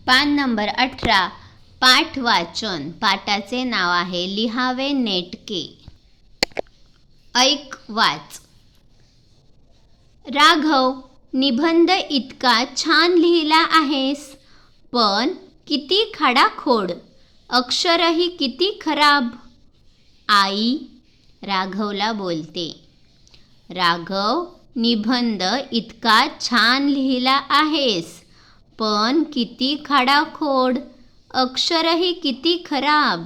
पान नंबर 18. पाठ वाचन. पाठाचे नाव आहे लिहावे नेटके. ऐक वाच. राघव, निबंध इतका छान लिहिला आहेस, पण किती खाडाखोड, अक्षरही किती खराब. आई राघवला बोलते. राघव, निबंध इतका छान लिहिला आहेस, पण किती खाडाखोड, अक्षरही किती खराब.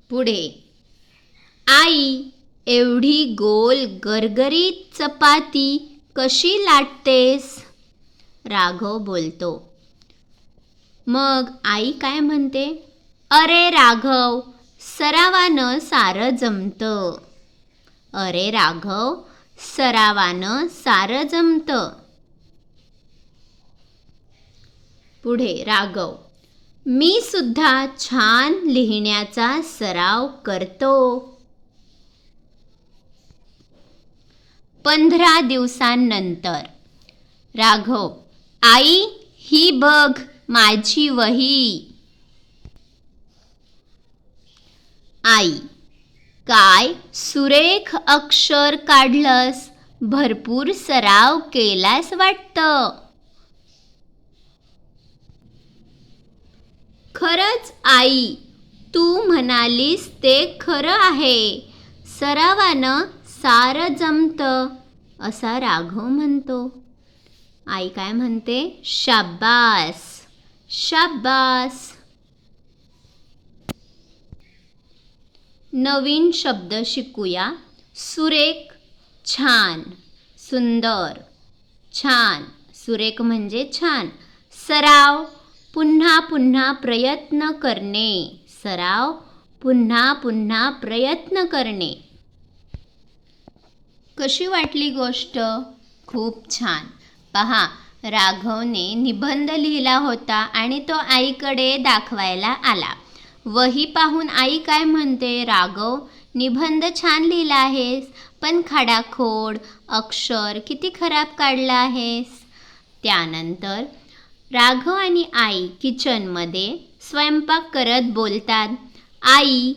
पुढे. आई, एवढी गोल गरगरीत चपाती कशी लाटतेस? राघव बोलतो. मग आई काय म्हणते? अरे राघव, सरावानं सारं जमतं. अरे राघव, सरावानं सारं जमतं. पुढे. राघव, मी सुद्धा छान लिहिण्याचा सराव करतो. 15 दिवसांनंतर. राघव, आई, ही बघ माझी वही. आई, काय सुरेख अक्षर काढलंस, भरपूर सराव केलास वाटतं. खरंच आई, तू म्हणालीस ते खरं आहे, सरावानं सारं जमतं, असा राघव म्हणतो. आई काय म्हणते? शाब्बास, शाब्बास. नवीन शब्द शिकूया. सुरेख, छान, सुंदर. छान, सुरेख म्हणजे छान. सराव, पुन्हा पुन्हा प्रयत्न करणे. सराव, पुन्हा पुन्हा प्रयत्न करणे. कशी वाटली गोष्ट? खूप छान. पहा, राघवने निबंध लिहिला होता आणि तो आईकडे दाखवायला आला. वही पाहून आई काय म्हणते? राघव, निबंध छान लिहिला आहेस, पण खाडाखोड, अक्षर किती खराब काढला आहेस. त्यानंतर राघव आणि आई किचनमध्ये स्वयंपाक करत बोलतात. आई,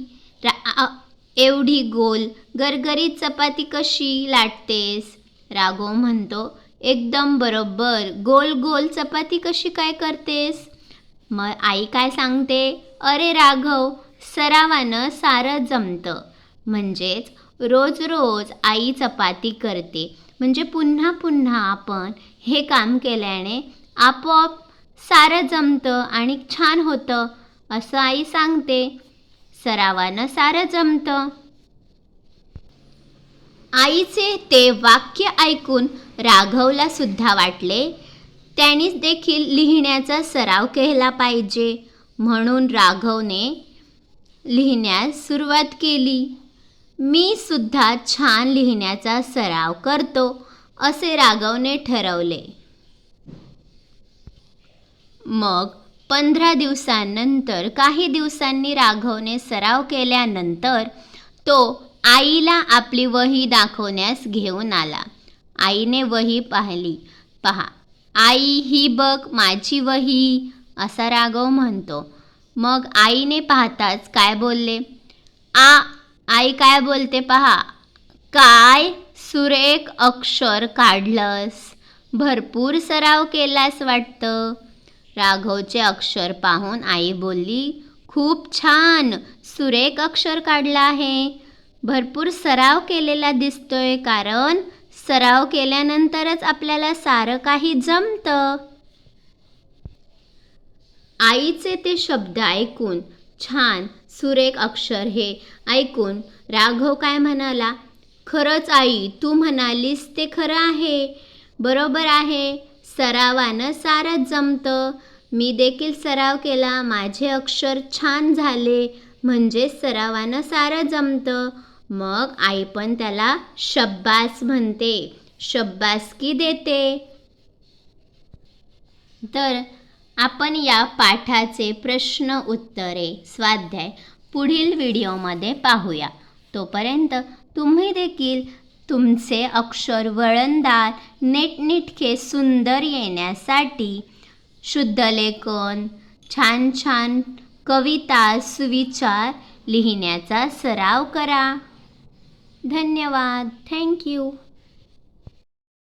एवढी गोल गरगरीत चपाती कशी लाटतेस? राघव म्हणतो, एकदम बरोबर, गोल गोल चपाती कशी काय करतेस? मग आई काय सांगते? अरे राघव, सरावानं सारं जमतं. म्हणजेच रोज रोज आई चपाती करते, म्हणजे पुन्हा पुन्हा आपण हे काम केल्याने आपोआप सारं जमतं आणि छान होतं, असं आई सांगते. सरावानं सारं जमतं. आईचे ते वाक्य ऐकून राघवला सुद्धा वाटले, त्याने देखील लिहिण्याचा सराव केला पाहिजे. म्हणून राघवने लिहिण्यास सुरुवात केली. मी सुद्धा छान लिहिण्याचा सराव करतो, असे राघवने ठरवले. मग 15 दिवसांनंतर, काही दिवसांनी राघवने सराव केल्यानंतर तो आईला आपली वही दाखवण्यास घेऊन आला. आईने वही पाहिली. पहा, आई, ही बघ माझी वही, असा राघव म्हणतो. मग आईने पाहताच काय बोलले? आई काय बोलते पहा. काय सुरेख अक्षर काढलंस, भरपूर सराव केलास वाटतं. राघवचे अक्षर पाहून आई बोलली, खूप छान, सुरेख अक्षर काढला आहे, भरपूर सराव केलेला दिसतोय, कारण सराव केल्यानंतरच आपल्याला सारं काही जमतं. आईचे ते शब्द ऐकून, छान सुरेख अक्षर हे ऐकून राघव काय म्हणाला? खरंच आई, तू म्हणालीस ते खरं आहे, बरोबर आहे, सरावानं सारं जमतं. मी देखील सराव केला, माझे अक्षर छान झाले, म्हणजे सरावानं सारं जमतं. मग आई पण त्याला शब्बास म्हणते, शब्बासकी देते. तर आपण या पाठाचे प्रश्न उत्तरे स्वाध्याय पुढील व्हिडिओमध्ये पाहूया. तोपर्यंत तुम्ही देखील तुमचे अक्षर वळणदार, नीटनेटके, सुंदर येण्यासाठी शुद्धलेखन, छान छान कविता, सुविचार लिहिण्याचा सराव करा. धन्यवाद. थँक्यू.